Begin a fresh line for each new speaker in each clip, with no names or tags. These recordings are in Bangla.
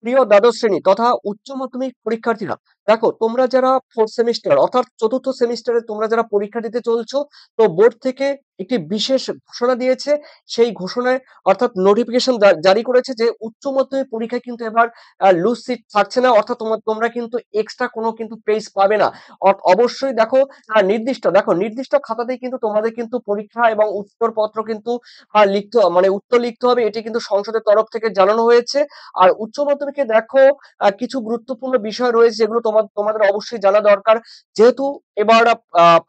প্রিয় দ্বাদশ শ্রেণী তথা উচ্চ মাধ্যমিক পরীক্ষার্থীরা, দেখো তোমরা যারা ফোর্থ সেমিস্টার অর্থাৎ চতুর্থ সেমিস্টারে তোমরা যারা পরীক্ষা দিতে চলছো, তো বোর্ড থেকে একটি বিশেষ ঘোষণা দিয়েছে। সেই ঘোষণায় অর্থাৎ নোটিফিকেশন জারি করেছে যে উচ্চ মাধ্যমিক পরীক্ষায় কিন্তু এবার লুজ সিট থাকছে না, অর্থাৎ তোমরা কিন্তু এক্সট্রা কোনো কিন্তু পেজ পাবে না। অবশ্যই দেখো নির্দিষ্ট খাতাতেই কিন্তু তোমাদের কিন্তু পরীক্ষা এবং উত্তরপত্র কিন্তু লিখতে মানে উত্তর লিখতে হবে, এটি কিন্তু সংসদের তরফ থেকে জানানো হয়েছে। আর উচ্চ মাধ্যমিকে দেখো কিছু গুরুত্বপূর্ণ বিষয় রয়েছে যেগুলো তোমাদের অবশ্যই জানা দরকার। যেহেতু এবার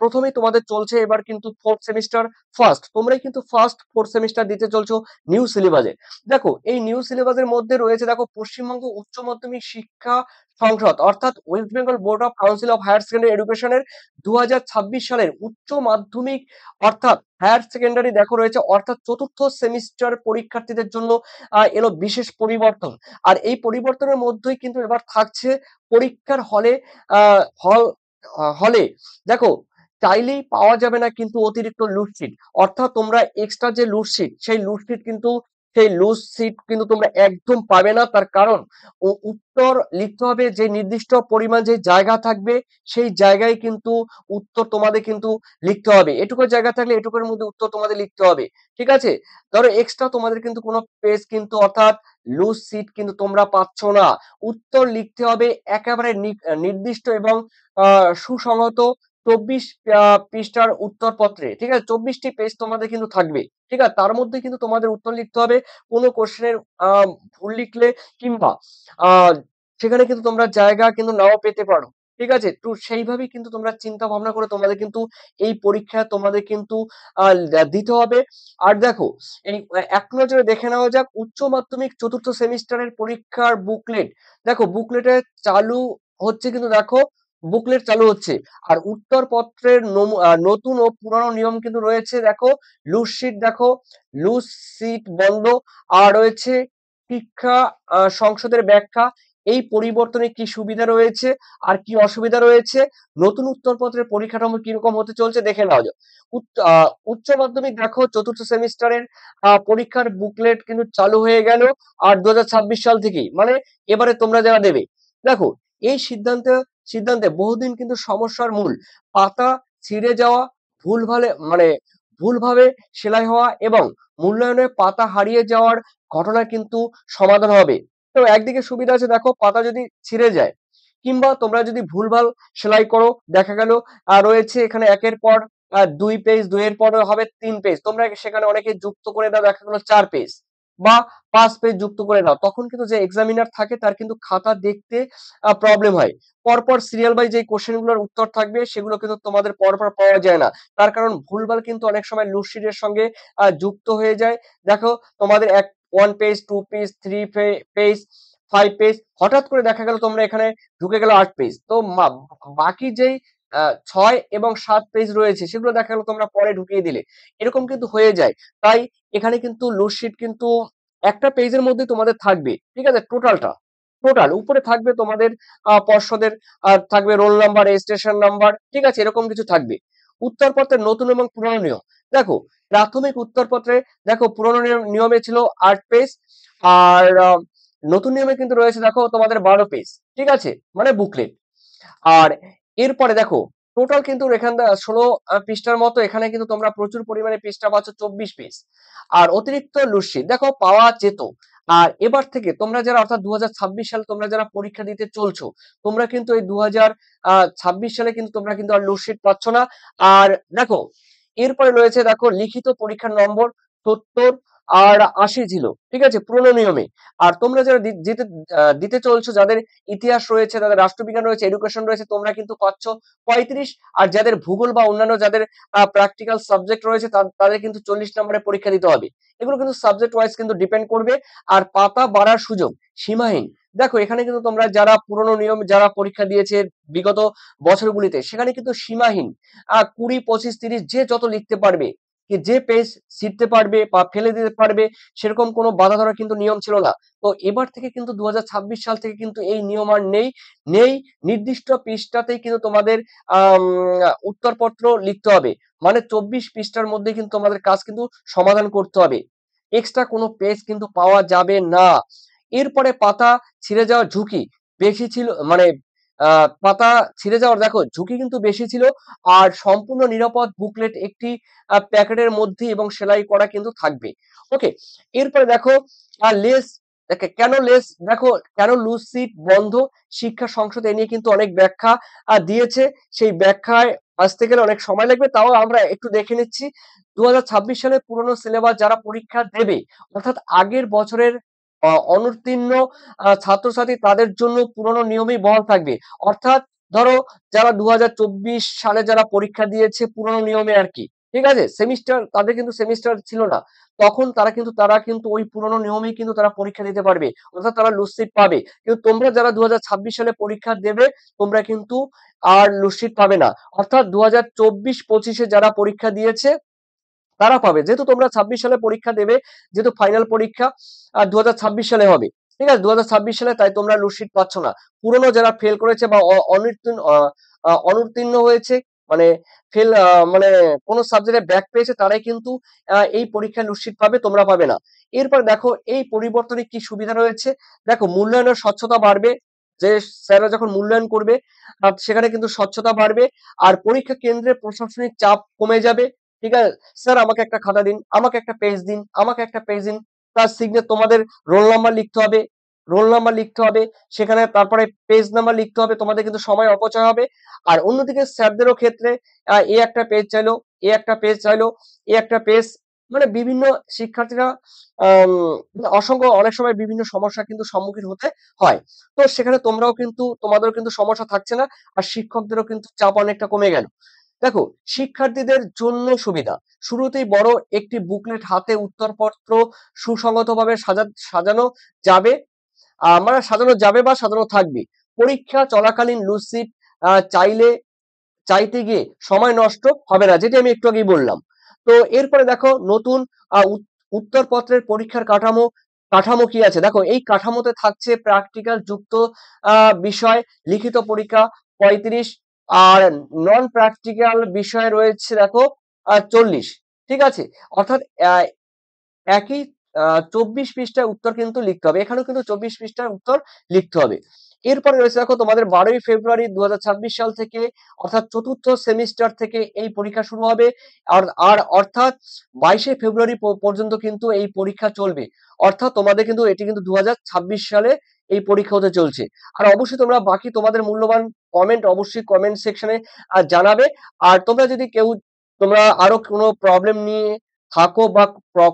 প্রথমেই তোমাদের চলছে এবার কিন্তু ফোর্থ সেমিস্টার ফার্স্ট, তোমরাই কিন্তু ফার্স্ট ফোর্থ সেমিস্টার দিতে চলছো নিউ সিলেবাসে। দেখো এই নিউ সিলেবাসের মধ্যে রয়েছে দেখো পশ্চিমবঙ্গ উচ্চ মাধ্যমিক শিক্ষা সংসদ অর্থাৎ West Bengal board of council of higher secondary এডুকেশনের 2026 সালের উচ্চ মাধ্যমিক অর্থাৎ হায়ার সেকেন্ডারি দেখো রয়েছে, অর্থাৎ চতুর্থ সেমিস্টার পরীক্ষার্থীদের জন্য এলো বিশেষ পরিবর্তন। আর এই পরিবর্তনের মধ্যেই কিন্তু এবার থাকছে পরীক্ষার হলে হল হলে দেখো চাইলেই পাওয়া যাবে না কিন্তু অতিরিক্ত লুটশিট, অর্থাৎ তোমরা এক্সট্রা যে লুটশিট সেই লুটশিট কিন্তু সেই লুজ সিট কিন্তু তোমরা একদম পাবে না। তার কারণ উত্তর লিখতে হবে যে নির্দিষ্ট পরিমাণ যে জায়গা থাকবে সেই জায়গায় কিন্তু উত্তর তোমাদের কিন্তু লিখতে হবে, এটুকু জায়গা থাকলে এটুকুর মধ্যে উত্তর তোমাদের লিখতে হবে। ঠিক আছে, ধরো এক্সট্রা তোমাদের কিন্তু কোনো পেজ কিন্তু অর্থাৎ লুজ সিট কিন্তু তোমরা পাচ্ছ না। উত্তর লিখতে হবে একেবারে নির্দিষ্ট এবং সুসংহত 24 পৃষ্ঠার উত্তরপত্রে। ঠিক আছে, 24টি পেজ তোমাদের কিন্তু থাকবে। ঠিক আছে, তার মধ্যে কিন্তু তোমাদের উত্তর লিখতে হবে। কোনো কোশ্চেনের ভুল লিখলে কিংবা আহ সেখানে কিন্তু তোমরা জায়গা কিন্তু নাও পেতে পারো। ঠিক আছে, তো সেইভাবেই কিন্তু তোমরা চিন্তা ভাবনা করে তোমাদের কিন্তু এই পরীক্ষা তোমাদের কিন্তু দিতে হবে। আর দেখো এই এক নজরে দেখে নেওয়া যাক উচ্চ মাধ্যমিক চতুর্থ সেমিস্টারের পরীক্ষার বুকলেট। দেখো বুকলেটে চালু হচ্ছে কিন্তু দেখো বুকলেট চালু হচ্ছে। আর উত্তরপত্রের নতুন ও পুরানো নিয়ম কিন্তু রয়েছে। দেখো লুজ শিট, দেখো লুজ সিট বন্ধ। আর রয়েছে শিক্ষা সংসদের ব্যাখ্যা, এই পরিবর্তনে কি সুবিধা রয়েছে আর কি অসুবিধা রয়েছে, নতুন উত্তরপত্রের পরিকাঠামো কিরকম হতে চলছে দেখে নেওয়া যাক। উচ্চ মাধ্যমিক দেখো চতুর্থ সেমিস্টারের পরীক্ষার বুকলেট কিন্তু চালু হয়ে গেল আর 2026 সাল থেকেই, মানে এবারে তোমরা যারা দেবে। দেখো এই সিদ্ধান্তে বহুদিন কিন্তু সমস্যার মূল পাতা ছিঁড়ে যাওয়া, মানে ভুলভাবে সেলাই হওয়া এবং মূল্যায়নে পাতা হারিয়ে যাওয়ার ঘটনা কিন্তু সমাধান হবে। তো একদিকে সুবিধা আছে, দেখো পাতা যদি ছিঁড়ে যায় কিংবা তোমরা যদি ভুলভাল সেলাই করো, দেখা গেল রয়েছে এখানে একের পর 2 পেজ, 2 এর পর হবে 3 পেজ, তোমরা সেখানে অনেকে যুক্ত করে দাও, দেখা গেল 4 পেজ বা 5 পেজ যুক্ত করে দাও, তখন কিন্তু যে এক্সামিনার থাকে তার কিন্তু খাতা দেখতে প্রবলেম হয়। পরপর সিরিয়াল বাই যে কোশ্চেন গুলোর উত্তর থাকবে সেগুলো কিন্তু তোমাদের পরপর পাওয়া যায় না, তার কারণ ভুলভাল কিন্তু অনেক সময় লুডশিটের সঙ্গে যুক্ত হয়ে যায়। দেখো তোমাদের 1 পেজ, 2 পেজ, 3 পেজ, 5 পেজ, হঠাৎ করে দেখা গেল তোমরা এখানে ঢুকে গেল 8 পেজ, তো বাকি যেই 6 এবং 7 পেজ রয়েছে সেগুলো দেখা গেল তোমরা পরে ঢুকিয়ে দিলে, এরকম কিন্তু হয়ে যায়। তাই এখানে কিন্তু লোডশিট কিন্তু একটা পেজের মধ্যে তোমাদের থাকবে। ঠিক আছে, টোটাল উপরে থাকবে তোমাদের পর্ষদের, আর থাকবে রোল নাম্বার, রেজিস্ট্রেশন নাম্বার। ঠিক আছে, এরকম কিছু থাকবে। উত্তরপত্রের নতুন এবং পুরনো নিয়ম। দেখো প্রাথমিক উত্তরপত্রে দেখো পুরনো নিয়মে ছিল 8 পেজ, আর নতুন নিয়মে কিন্তু রয়েছে দেখো তোমাদের 12 পেজ। ঠিক আছে, মানে বুকলেট। আর এরপরে দেখো টোটাল কিন্তু এখানে 16 পৃষ্ঠার মতো, এখানে কিন্তু তোমরা প্রচুর পরিমাণে পৃষ্ঠা পাচ্ছ, 24 পেজ। আর অতিরিক্ত লুটশিট দেখো পাওয়া যেত। আর এবার থেকে তোমরা যারা অর্থাৎ 2026 সালে তোমরা যারা পরীক্ষা দিতে চলছো, তোমরা কিন্তু এই 2026 সালে কিন্তু তোমরা কিন্তু আর লুটশিট পাচ্ছ না। আর দেখো এরপরে রয়েছে দেখো লিখিত পরীক্ষার নম্বর 70 আর 80 ছিল। ঠিক আছে, পুরোনো নিয়মে। আর তোমরা যারা দিতে চলছো, যাদের ইতিহাস রয়েছে, তাদের রাষ্ট্রবিজ্ঞান রয়েছে, এডুকেশন রয়েছে, তোমরা কিন্তু পাচ্ছ 35। আর যাদের ভূগোল বা অন্যান্য যাদের প্র্যাকটিক্যাল সাবজেক্ট রয়েছে তাদের কিন্তু 40 নম্বরের পরীক্ষা দিতে হবে। এগুলো কিন্তু সাবজেক্ট ওয়াইজ কিন্তু ডিপেন্ড করবে। আর পাতা বাড়ার সুযোগ সীমাহীন। দেখো এখানে কিন্তু তোমরা যারা পুরনো নিয়ম যারা পরীক্ষা দিয়েছে বিগত বছরগুলিতে, সেখানে কিন্তু সীমাহীন 20, 25, 30 যে যত লিখতে পারবে, কি যে পেজ ছিঁড়তে পারবে বা ফেলে দিতে পারবে, সেরকম কোনো বাধা ধরা কিন্তু নিয়ম ছিল না। তো এবার থেকে কিন্তু 2026 সাল থেকে কিন্তু এই নিয়ম আর নেই। নির্দিষ্ট পৃষ্ঠাতেই কিন্তু তোমাদের উত্তরপত্র লিখতে হবে, মানে 24 পৃষ্ঠার মধ্যে কিন্তু তোমাদের কাজ কিন্তু সমাধান করতে হবে। এক্সট্রা কোনো পেজ কিন্তু পাওয়া যাবে না। এরপরে পাতা ছিঁড়ে যাওয়ার ঝুঁকি বেশি ছিল, মানে পাতা ছিঁড়ে যাওয়ার দেখো ঝুঁকি কিন্তু বেশি ছিল। আর সম্পূর্ণ নিরাপদ বুকলেট একটি প্যাকেটের মধ্যে এবং সেলাই করা কিন্তু থাকবে। ওকে, এরপরে দেখো লেস, কেন লেস, দেখো কেন লুজ সিট বন্ধ, শিক্ষা সংসদ এ নিয়ে কিন্তু অনেক ব্যাখ্যা দিয়েছে। সেই ব্যাখ্যায় আসতে গেলে অনেক সময় লাগবে, তাও আমরা একটু দেখে নিচ্ছি। 2026 সালে পুরনো সিলেবাস যারা পরীক্ষা দেবে, অর্থাৎ আগের বছরের অনুত্তীর্ণ ছাত্রছাত্রী, তাদের জন্য পুরনো নিয়মই বহাল থাকবে। অর্থাৎ ধরো যারা 2024 সালে যারা পরীক্ষা দিয়েছে পুরনো নিয়মে আর কি, ঠিক আছে, সেমিস্টার, তাদের কিন্তু সেমিস্টার ছিল না তখন, তারা কিন্তু ওই পুরনো নিয়মেই কিন্তু তারা পরীক্ষা দিতে পারবে, অর্থাৎ তারা লুসিট পাবে। কিন্তু তোমরা যারা 2026 সালে পরীক্ষা দেবে, তোমরা কিন্তু আর লুসিট পাবে না। অর্থাৎ 2024-25-এ যারা পরীক্ষা দিয়েছে তারা পাবে, যেহেতু তোমরা 26 সালে পরীক্ষা দেবে, যেহেতু ফাইনাল পরীক্ষা 2026 সালে হবে, ঠিক আছে, 2026 সালে, তাই তোমরা লুটশিট পাচ্ছ না। পুরনো যারা ফেল করেছে বা অনুত্তীর্ণ হয়েছে, মানে ফেল, মানে কোনো সাবজেক্টে ব্যাক পেয়েছে, তারাই কিন্তু এই পরীক্ষায় লুটশিট পাবে, তোমরা পাবে না। এরপর দেখো এই পরিবর্তনে কি সুবিধা রয়েছে, দেখো মূল্যায়নের স্বচ্ছতা বাড়বে, যে স্যাররা যখন মূল্যায়ন করবে সেখানে কিন্তু স্বচ্ছতা বাড়বে। আর পরীক্ষা কেন্দ্রে প্রশাসনিক চাপ কমে যাবে, ঠিক আছে, স্যার আমাকে একটা খাতা দিন, আমাকে একটা পেজ দিন, আমাকে একটা পেজ দিন, তার সিগনেচার, তোমাদের রোল নাম্বার লিখতে হবে, রোল নাম্বার লিখতে হবে, সেখানে তারপরে পেজ নাম্বার লিখতে হবে, তোমাদের কিন্তু সময় অপচয় হবে। আর অন্যদিকে স্যারদেরও ক্ষেত্রে এ একটা পেজ চাইলো, এ একটা পেজ চাইলো, এ একটা পেজ, মানে বিভিন্ন শিক্ষার্থীরা আম, অসংখ্য অনেক সময় বিভিন্ন সমস্যা কিন্তু সম্মুখীন হতে হয়। তো সেখানে তোমরাও কিন্তু, তোমাদেরও কিন্তু সমস্যা থাকছে না, আর শিক্ষকদেরও কিন্তু চাপ অনেকটা কমে গেল। দেখো শিক্ষার্থীদের জন্য সুবিধা, শুরুতেই বড় একটি বুকলেট হাতে উত্তরপত্র সুসংগতভাবে সাজানো যাবে, মানে সাজানো যাবে বা সাজানো থাকবে। পরীক্ষা চলাকালীন লুসিড চাইলে চাইতে গিয়ে সময় নষ্ট হবে না, যেটি আমি একটু আগেই বললাম। তো এরপরে দেখো নতুন উত্তরপত্রের পরীক্ষার কাঠামো, কাঠামো কি আছে, দেখো এই কাঠামোতে থাকছে প্র্যাকটিক্যাল যুক্ত বিষয়, লিখিত পরীক্ষা 35, আর নন প্র্যাকটিক্যাল বিষয় রয়েছে দেখো 40, ঠিক আছে, অর্থাৎ একই 24 পৃষ্ঠার উত্তর কিন্তু লিখতে হবে, এখানেও কিন্তু 24 পৃষ্ঠার উত্তর লিখতে হবে। এরপরে রয়েছে দেখো তোমাদের 12ই ফেব্রুয়ারি 2026 সাল থেকে, অর্থাৎ চতুর্থ সেমিস্টার থেকে এই পরীক্ষা শুরু হবে। আর অর্থাৎ 22শে ফেব্রুয়ারি পর্যন্ত কিন্তু এই পরীক্ষা চলবে। অর্থাৎ তোমাদের কিন্তু এটি কিন্তু 2026 সালে এই পরীক্ষা হতে চলছে। আর অবশ্যই তোমরা বাকি তোমাদের মূল্যবান কমেন্ট অবশ্যই কমেন্ট সেকশনে জানাবে। আর তোমরা যদি কেউ, তোমরা আরো কোনো প্রবলেম নিয়ে থাকো বা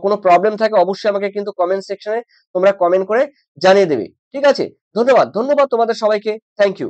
কোনো প্রবলেম থাকে, অবশ্যই আমাকে কিন্তু কমেন্ট সেকশনে তোমরা কমেন্ট করে জানিয়ে দেবে, ঠিক আছে। ধন্যবাদ, ধন্যবাদ তোমাদের সবাইকে, থ্যাংক ইউ।